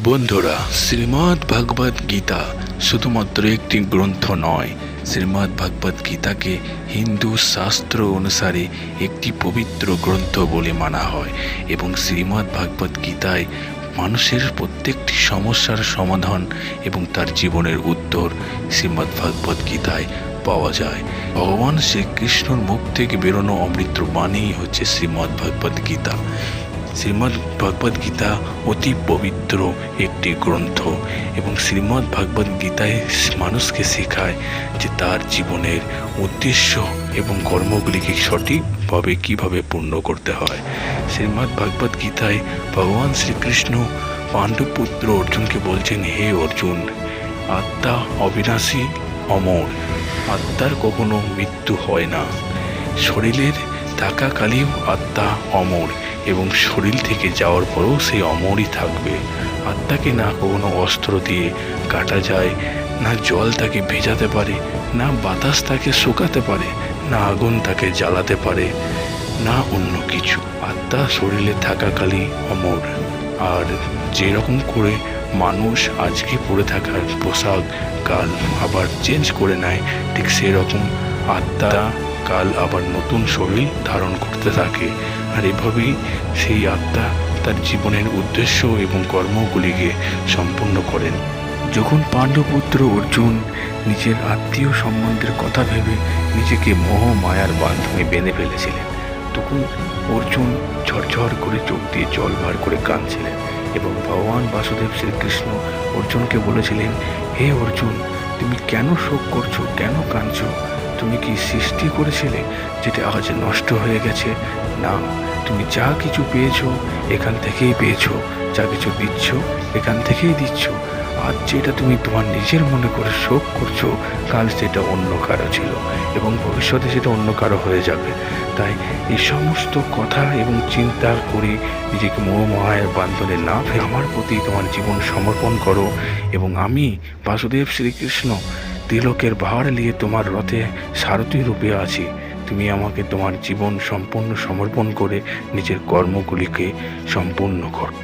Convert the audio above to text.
বন্ধুরা, শ্রীমদ্ ভগবদ গীতা শুধুমাত্র একটি গ্রন্থ নয়। শ্রীমদ্ ভগবদ গীতাকে হিন্দু শাস্ত্র অনুসারে একটি পবিত্র গ্রন্থ বলে মানা হয় এবং শ্রীমদ্ ভগবদ গীতায় মানুষের প্রত্যেকটি সমস্যার সমাধান এবং তার জীবনের উত্তর শ্রীমদ্ ভগবদ গীতায় পাওয়া যায়। ভগবান শ্রীকৃষ্ণর মুখ থেকে বেরোনো অমৃত বাণী হচ্ছে শ্রীমদ্ ভগবদ গীতা। শ্রীমদ্ ভগবদ গীতা অতি পবিত্র একটি গ্রন্থ এবং শ্রীমদ্ ভগবদ গীতায় মানুষকে শেখায় যে তার জীবনের উদ্দেশ্য এবং কর্মগুলিকে সঠিকভাবে কিভাবে পূর্ণ করতে হয়। শ্রীমদ্ ভগবদ গীতায় ভগবান শ্রীকৃষ্ণ পাণ্ডবপুত্র অর্জুনকে বলছেন, হে অর্জুন, আত্মা অবিনাশী, অমর। আত্মার কখনো মৃত্যু হয় না। শরীরের থাকাকালীন আত্মা অমর এবং শরীর থেকে যাওয়ার পরেও সেই অমরই থাকবে। আত্মাকে না কখনো অস্ত্র দিয়ে কাটা যায়, না জল তাকে ভেজাতে পারে, না বাতাস তাকে শুকাতে পারে, না আগুন তাকে জ্বালাতে পারে, না অন্য কিছু। আত্মা শরীরে থাকাকালীন অমর। আর যেরকম করে মানুষ আজকে পরে থাকার পোশাক কাল আবার চেঞ্জ করে নেয়, ঠিক সেরকম আত্মা কাল আবার নতুন শরীর ধারণ করতে থাকে। আর এভাবেই সেই আত্মা তার জীবনের উদ্দেশ্য এবং কর্মগুলিকে সম্পূর্ণ করেন। যখন পাণ্ডবপুত্র অর্জুন নিজের আত্মীয় সম্বন্ধের কথা ভেবে নিজেকে মোহ মায়ার বাঁধনে বেঁধে ফেলেছিলেন, তখন অর্জুন ঝরঝর করে চোখ দিয়ে জল বার করে কাঁদছিলেন এবং ভগবান বাসুদেব শ্রীকৃষ্ণ অর্জুনকে বলেছিলেন, হে অর্জুন, তুমি কেন শোক করছো, কেন কাঁদছো? তুমি কি সৃষ্টি করেছিলে যেটা আজ নষ্ট হয়ে গেছে? না, তুমি যা কিছু পেয়েছো এখান থেকেই পেয়েছো, যা কিছু দিচ্ছ এখান থেকেই দিচ্ছ। আজ যেটা তুমি তোমার নিজের মনে করে শোক করছো, কাল সেটা অন্য কারো ছিল এবং ভবিষ্যতে সেটা অন্য কারো হয়ে যাবে। তাই এই সমস্ত কথা এবং চিন্তা করে নিজেকে মোহমায়ার বান্ধনে না ফেলে আমার প্রতি তোমার জীবন সমর্পণ করো এবং আমি বাসুদেব শ্রীকৃষ্ণ তিলকের ভার নিয়ে তোমার রথে সারথি রূপে আছি। তুমি আমাকে তোমার জীবন সম্পূর্ণ সমর্পণ করে নিজের কর্মগুলিকে সম্পূর্ণ করো।